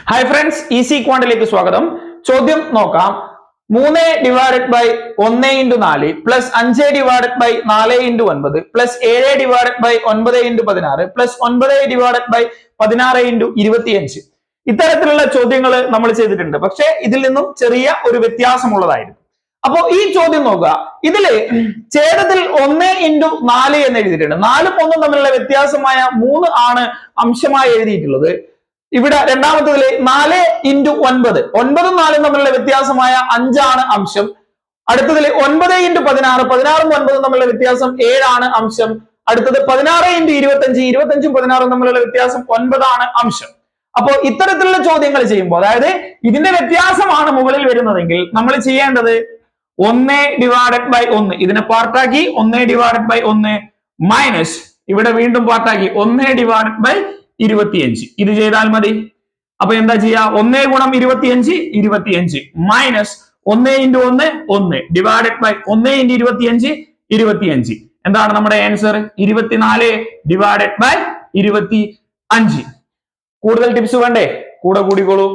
Hi friends, easy ക്വാണ്ടിലേക്ക് സ്വാഗതം. ചോദ്യം നോക്കാം. 3/1/4 പ്ലസ് 5/4/9 പ്ലസ് 7/9 പ്ലസ് 9/16 ഇത്തരത്തിലുള്ള ചോദ്യങ്ങൾ നമ്മൾ ചെയ്തിട്ടുണ്ട്. പക്ഷെ ഇതിൽ നിന്നും ചെറിയ ഒരു വ്യത്യാസമുള്ളതായിരുന്നു. അപ്പോ ഈ ചോദ്യം നോക്കുക. ഇതില് ഛേദത്തിൽ 1/4 എന്ന് എഴുതിയിട്ടുണ്ട്. 4ഉം 1ഉം തമ്മിലുള്ള വ്യത്യാസമായ 3 ആണ് അംശമായി എഴുതിയിട്ടുള്ളത്. ഇവിടെ രണ്ടാമത്തതില് 4 × 9 9ഉം 4ഉം തമ്മിലുള്ള വ്യത്യാസമായ 5 ആണ് അംശം. അടുത്തതില് 9 × 16 16ഉം 9ഉം തമ്മിലുള്ള വ്യത്യാസം 7 ആണ് അംശം. അടുത്തത് 16 × 25 25ഉം 16ഉം തമ്മിലുള്ള വ്യത്യാസം 9 ആണ് അംശം. അപ്പോ ഇത്തരത്തിലുള്ള ചോദ്യങ്ങൾ ചെയ്യുമ്പോൾ, അതായത് ഇതിന്റെ വ്യത്യാസമാണ് മുകളിൽ വരുന്നതെങ്കിൽ നമ്മൾ ചെയ്യേണ്ടത് 1/1 ഇതിനെ പാർട്ടാക്കി 1/1 മൈനസ് ഇവിടെ വീണ്ടും പാർട്ടാക്കി 1/25 ഇത് ചെയ്താൽ മതി. അപ്പൊ എന്താ ചെയ്യാ? 1 × 25 25 മൈനസ് 1 × 1 1 ഡിവൈഡഡ് ബൈ 1 × 25 25. എന്താണ് നമ്മുടെ ആൻസർ? 24 divided by 25. കൂടുതൽ ടിപ്സ് വേണ്ടേ? കൂടെ കൂടിക്കോളൂ.